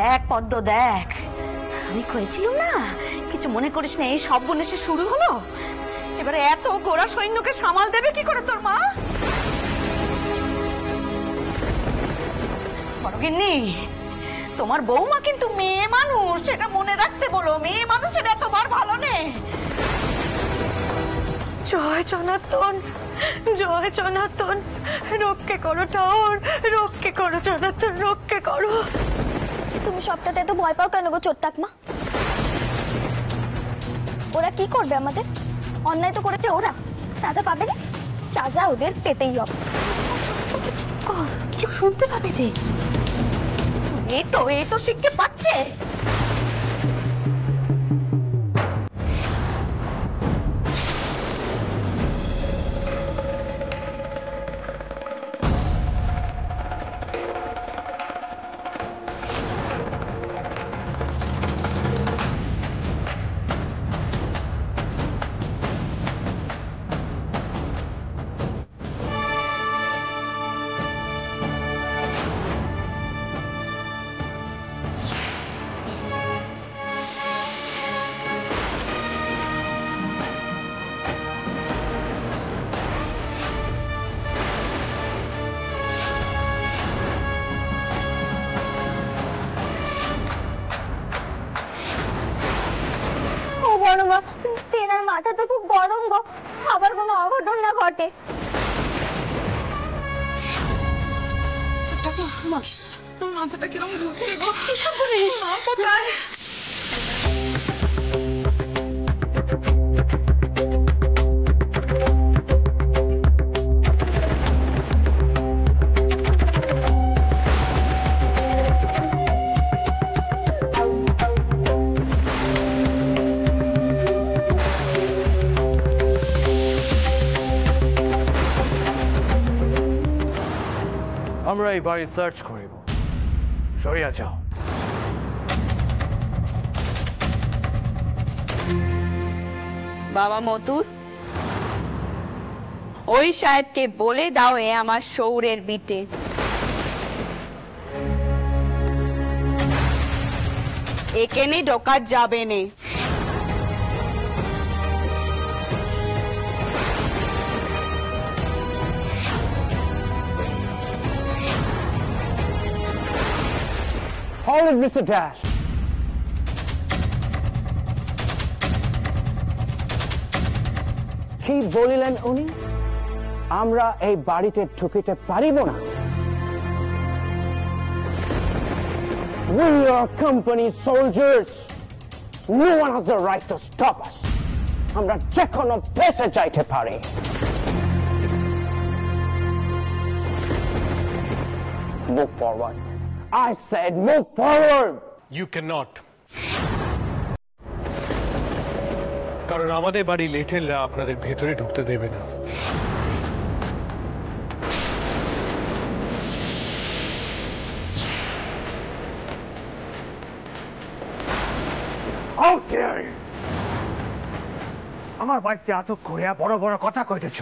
দেখ পদ্ম দেখ, আমি কয়েছিলাম না, কিছু মনে করিস না, এই সব বনেসে শুরু হলো। এবারে এত গোড়া সৈন্যকে সামাল দেবে কি করে তোর মা? বড়গিন্নি, তোমার বৌমা কিন্তু মেয়ে মানুষ, সেটা মনে রাখতে বলো। মেয়ে মানুষের এতবার ভালো নেই। জয় জনার্দন, জয় জনার্দন, রক্ষে করো ঠাকুর, রক্ষে করো জনার্দন, রক্ষে করো। তুমি সবটাতে এত ভয় পাও কেন গো চোট্টাকমা? ওরা কি করবে আমাদের? অন্যায় তো করেছে ওরা, সাজা পাবে না? সাজা ওদের পেতেই হবে। শুনতে পাবে যে এই তো শিখতে পাচ্ছে। মা, তেনার মাথা তো খুব গরম গো, আবার কোনো অঘটন না ঘটে। মাথাটা কিরকম ঘুরছে গো, কিসব করিস? কোথায়? আমরা এই বাড়ি সার্চ করিব, সরিয়া যাও। বাবা মতুর, ওই সাহেবকে বলে দাও এ আমার শৌরের বিটে। এখানে ঢোকা যাবে না। Hold it, Mr. Dash. কি বলিলেন উনি? আমরা এই বাড়িতে ঢুকিতে পারিব না। We are company soldiers. No one has the right to stop us. আমরা যে কোনো বেঁচে যাইতে পারি। Move forward. I said move forward. You cannot. কারণ আমাদের বাড়ি লেটেলরা আপনাদের ভেতরে ঢুকতে দেবে না। How dare you! আমার বাড়িতে আটক করিয়া বড় বড় কথা কইতেছ।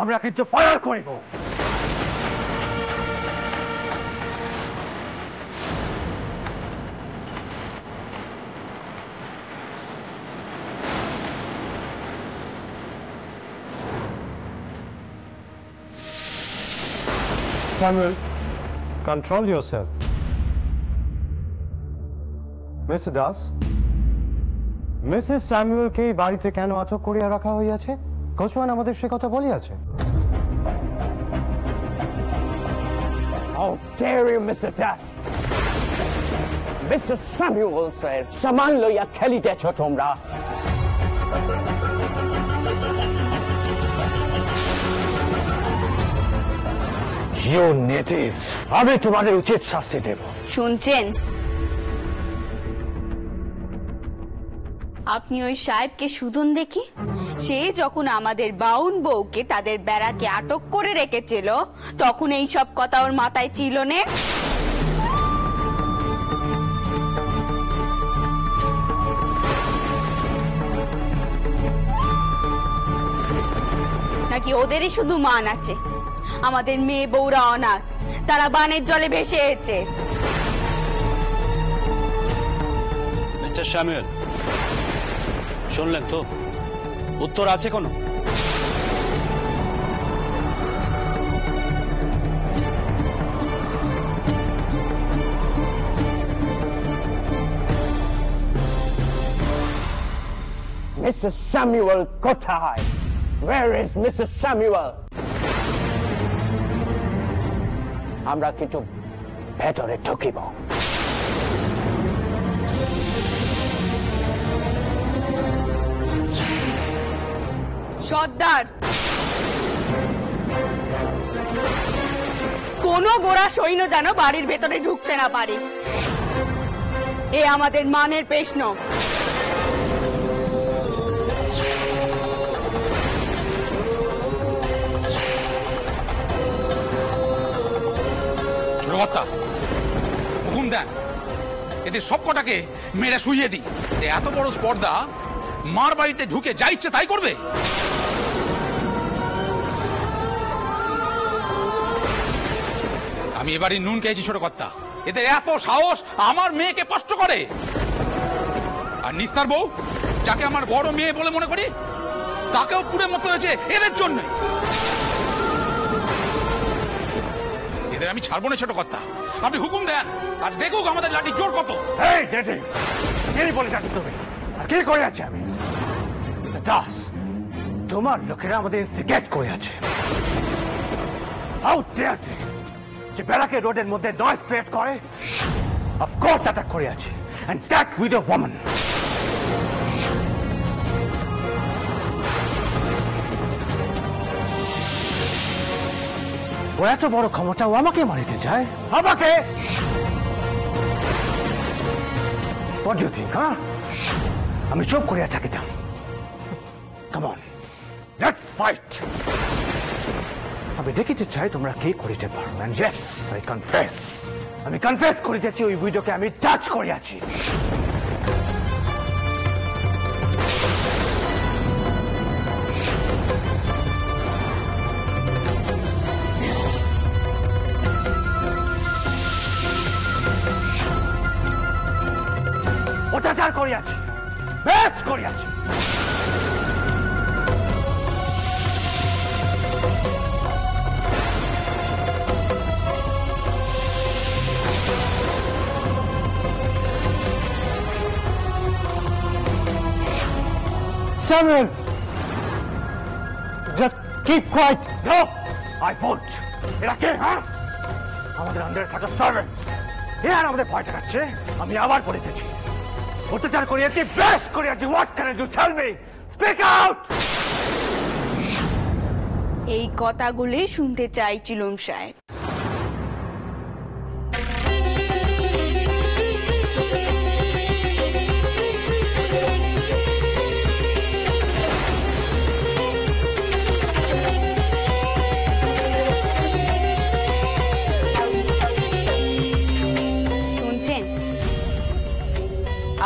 আমরা কিন্তু ফায়ার করিব। Samuel, control yourself. Mr. Das, Mrs স্যামুয়েলকে বাড়িতে কেন আটক করিয়া রাখা হইয়াছে? কোচওয়ান আমাদের সে কথা বলিয়াছে। How dare you, Mr. Das! Mr. Samuel said, সামান লইয়া খেলিতেছ তোমরা। You native! আমি তোমাদের উচিত শাস্তি দেব। শুনছেন? আপনি ওই সাহেবকে শুধুন দেখি, সে যখন আমাদের বাউন বউকে তাদের বেড়াকে আটক করে রেখেছিল তখন এই সব কথা ওর মাথায় ছিল না। নাকি ওদেরই শুধু মান আছে? আমাদের মেয়ে বউরা অনাথ, তারা বানের জলে ভেসে এসেছে। মিস্টার স্যামুয়েল, শুনলেন তো? উত্তর আছে কোনো? Mrs. Samuel কোথায়? Where is Mrs. Samuel? আমরা কিন্তু ভেতরে ঢুকিব। সর্দার, কোনো গোরা সৈন্য যেন বাড়ির ভেতরে ঢুকতে না পারে, এ আমাদের মানের প্রশ্ন। ছোটকর্তা, হুকুম দেন এদের সবকটাকে মেরে শুইয়ে দিই। এত বড় স্পর্ধা মার বাড়িতে ঢুকে যা ইচ্ছে তাই করবে। আমি এবারই নুন খেয়েছি ছোটকর্তা, এদের এত সাহস আমার মেয়েকে কষ্ট করে। আর নিস্তার বউ, যাকে আমার বড় মেয়ে বলে মনে করি, তাকেও পুড়ে মতো হয়েছে এদের জন্য। এদের আমি ছাড়বো না ছোটকর্তা, আপনি হুকুম দেন, আজ দেখুক আমাদের লাঠি জোর কত। কি বলে যাচ্ছ তুমি? আর কি করে আছে আমি? দাস, তোমার লোকেরা আমাদের ইনস্টিগেট করে আছে। হাউ ডেয়ার দে যে ব্যারাকের রোডের মধ্যে নয়েজ ক্রিয়েট করে? অফকোর্স অ্যাটাক করে আছে, and that with a woman. ও এত বড় ক্ষমতা, ও আমাকে মারিতে চায়? আমাকে? What do you think, huh? আমি চুপ করিয়া থাকিতাম? Come on, let's fight. আমি দেখিতে চাই তোমরা কি করিতে পারো। And yes, I confess. আমি কনফেস করিতেছি ওই ভিডিওকে আমি টাচ করিয়াছি। অত্যাচার করিয়াছি, বেশ করিয়াছি। Samuel, just keep quiet. No, I won't. এরা কে, হ্যাঁ? আমাদের আন্ডারে থাকা সার্ভেন্টস। এরা আমাদের ভয় দেখাচ্ছে। আমি আবার বলিতেছি, অত্যাচার করিয়াছি, বেশ করিয়াছি। What can I do? Tell me. Speak out. এই কথাগুলি শুনতে চাইছিলাম সাহেব।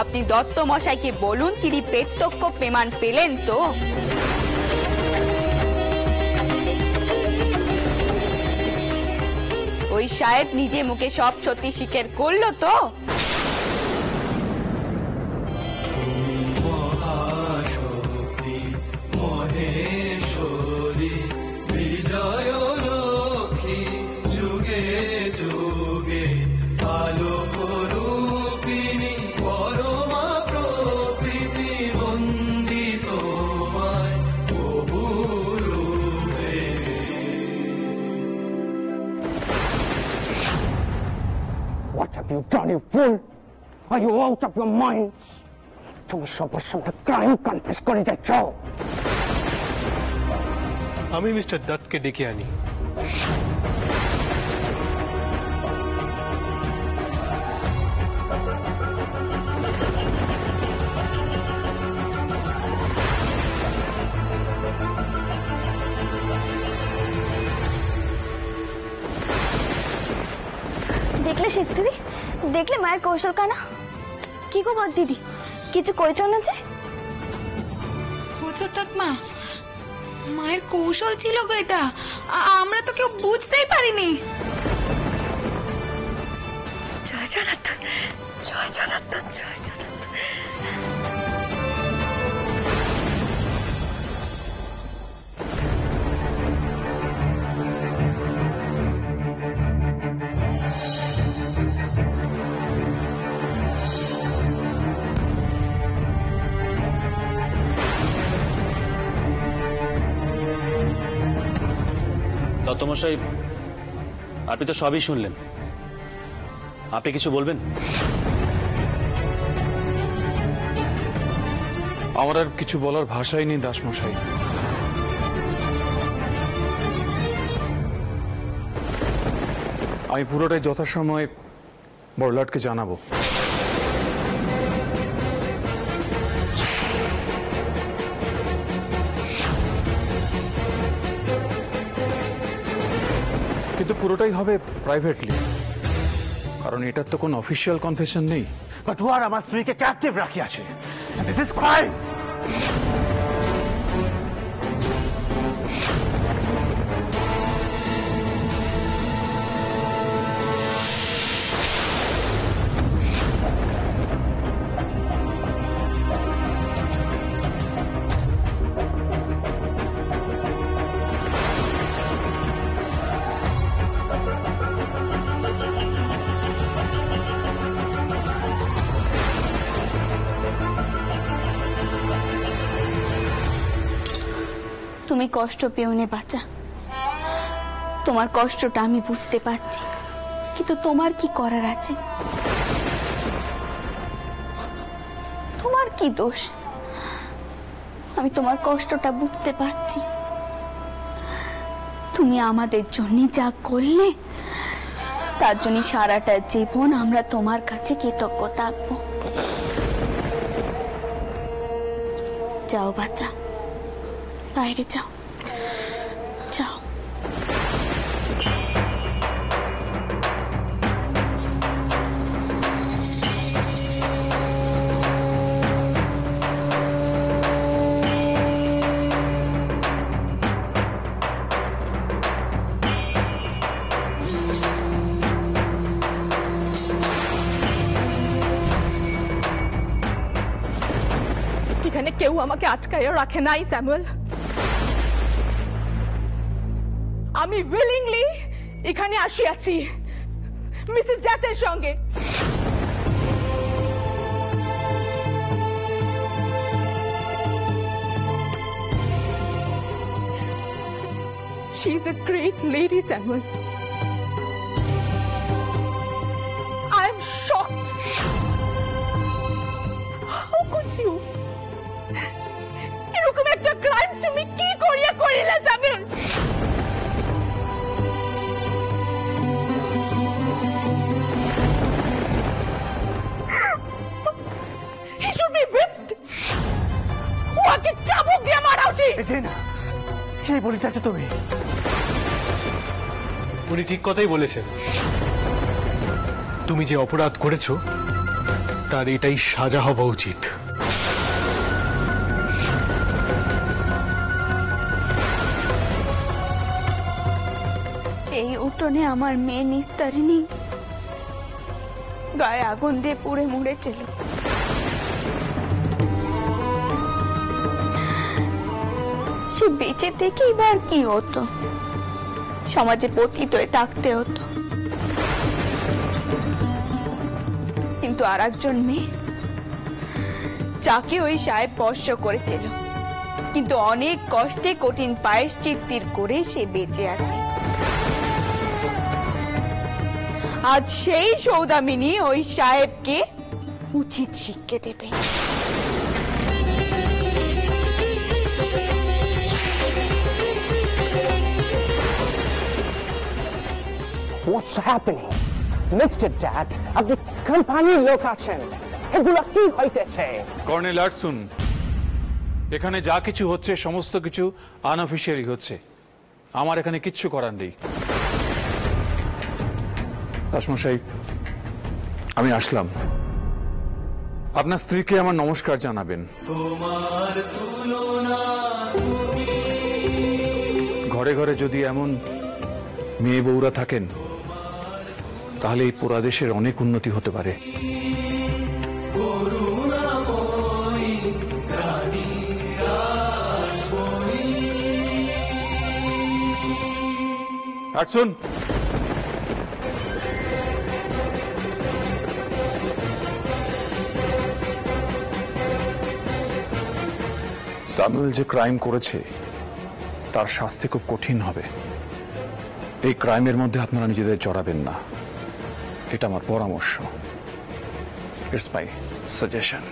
আপনি দত্ত মশাইকে বলুন তিনি প্রত্যক্ষ প্রমাণ পেলেন তো? ওই সাহেব নিজে মুখে সব সত্যি স্বীকার করলো তো? What have you done, you fool? Are you out of your mind? তুমি সবার সামনে ক্রাইম কনফেস করে যাচ্ছ। আমি মিস্টার দত্তকে ডেকে আনি। দেখলে শেষ দিদি, দেখলে মায়ের কৌশল কানা। কি গো বড় দিদি, কিছু কইছো না যে? হুজুর ঠাকমা, মায়ের কৌশল ছিল গো এটা, আমরা তো কেউ বুঝতেই পারিনি। জয় জনার্দন, জয় জনার্দন, জয় জনার্দন। দত্তমশাই, আপনি তো সবই শুনলেন, আপনি কিছু বলবেন? আমার আর কিছু বলার ভাষাই নেই দাসমশাই। আমি পুরোটাই যথাসময়ে বড়লাটকে জানাবো। কিন্তু পুরোটাই হবে প্রাইভেটলি, কারণ এটার তো কোনো অফিসিয়াল কনফেশন নেই। বাট ওয়ার আমার স্ত্রীকে ক্যাপটিভ রাখিয়াছে। This is crime. তুমি কষ্ট পেও নে বাচ্চা, তোমার কষ্টটা আমি বুঝতে পারছি, কিন্তু তোমার কি করার আছে? তোমার কি দোষ? আমি তোমার কষ্টটা বুঝতে পারছি। তুমি আমাদের জন্য যা করলে, তার জন্য সারাটা জীবন আমরা তোমার কাছে কৃতজ্ঞ থাকবো। যাও বাচ্চা, বাইরে যাও, যাও। এখানে কেউ আমাকে আটকাইয়া রাখে নাই স্যামুয়েল। আমি উইলিংলি এখানে আসিয়াছি মিসেস জ্যাসের সঙ্গে। She is a great lady, Samuel. I am shocked. How could you? এরকম একটা ক্রাইম তুমি কি করিয়া করিলে Samuel? He should be whipped. ওকে চাবুক দিয়ে মারা উচিত। না, কি বলি চাচা তুমি? উনি ঠিক কথাই বলেছেন। তুমি যে অপরাধ করেছো তার এটাই সাজা হওয়া উচিত। এই উঠোনে আমার মেয়ে নিস্তারিণী গায়ে আগুন দিয়ে পুড়ে মরেছিল। সে বেঁচে থেকে এবার কি হতো? সমাজে পতিত হয়ে থাকতে হতো। কিন্তু আর একজন মেয়ে, যাকে ওই সাহেব স্পর্শ করেছিল, কিন্তু অনেক কষ্টে কঠিন প্রায়শ্চিত্তির করে সে বেঁচে আছে। আজ সেই সৌদামিনী ওই সাহেবকে উচিত শিক্ষা দেবে। What's happening? Mr. Dad, আপনি কোম্পানির লোক আছেন, এগুলো কি হইতেছে? কর্নেল আর্টসুন, এখানে যা কিছু হচ্ছে সমস্ত কিছু আনঅফিশিয়ালি হচ্ছে। আমার এখানে কিচ্ছু করার নেই। দাসমশাই, আমি আসলাম। আপনার স্ত্রীকে আমার নমস্কার জানাবেন। ঘরে ঘরে যদি এমন মেয়ে বউরা থাকেন, তাহলে এই পুরা দেশের অনেক উন্নতি হতে পারে। আর্টসুন, স্যামুয়েল যে ক্রাইম করেছে তার শাস্তি খুব কঠিন হবে। এই ক্রাইমের মধ্যে আপনারা নিজেদের জড়াবেন না, এটা আমার পরামর্শ। It's my suggestion.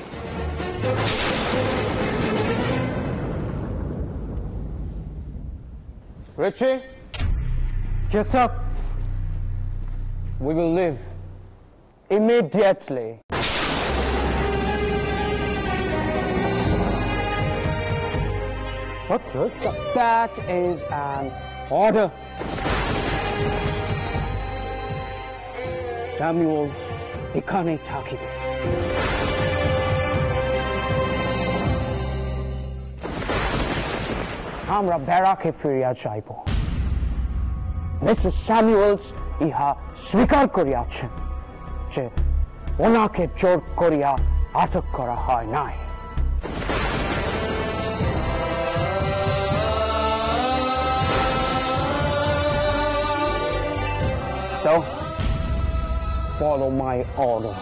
Richie, kiss up. We will leave immediately. What's this? That is an order. Samuel, এখানে থাকিবে। আমরা ব্যারাকে ফিরিয়া যাইব। মিস্টার স্যামুয়েলস ইহা স্বীকার করিয়াছেন যে ওনাকে জোর করিয়া আটক করা হয় নাই। So, follow my order.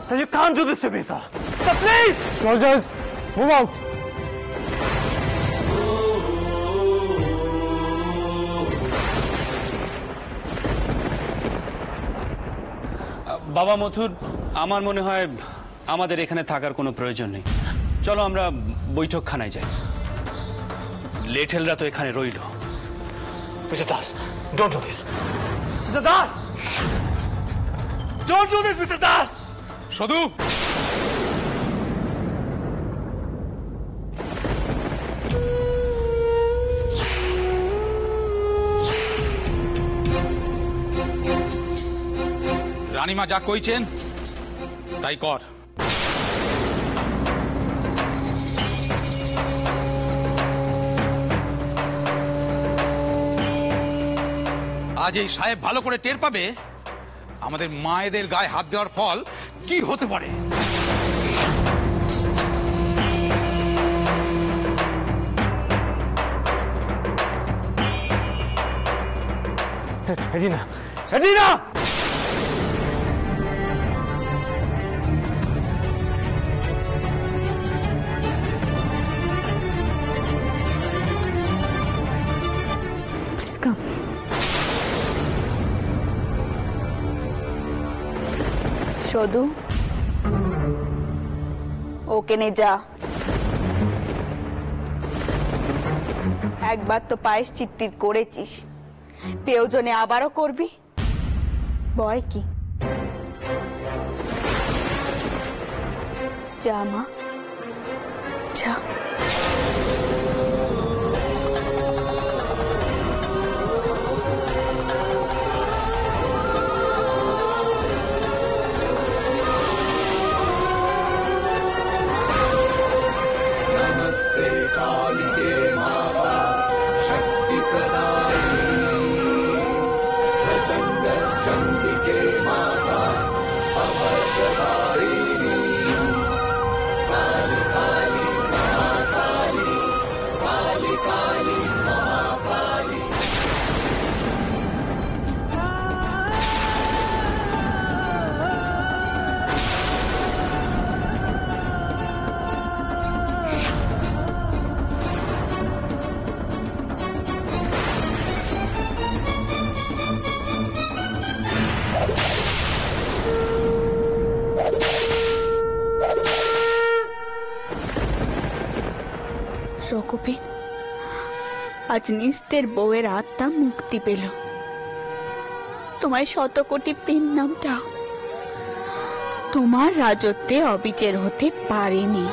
Sir, you can't do this to me, sir. Sir, please! Soldiers, move out. বাবা মথুর, আমার মনে হয় আমাদের এখানে থাকার কোনো প্রয়োজন নেই। চলো আমরা বৈঠকখানায় যাই। লেঠেলরা তো এখানে রইল। Mr. Das, don't do this. Mr. Das! Don't do this, Mr. Das! শুধু রানীমা যা কইছেন তাই কর। আজ এই সাহেব ভালো করে টের পাবে আমাদের মায়েদের গায়ে হাত দেওয়ার ফল কি হতে পারে। Edina! Edina! Please come. শুধু ওকে নে যা। একবার তো পায়েস চিত্তির করেছিস, প্রয়োজনে আবারও করবি। ভয় কি? যা মা, যা। রঘুবীর, আজ নিস্তের বউয়ের আত্মা মুক্তি পেল। তোমায় 100 কোটি পিন নামটা তোমার রাজত্বে অবিচার হতে পারেনি।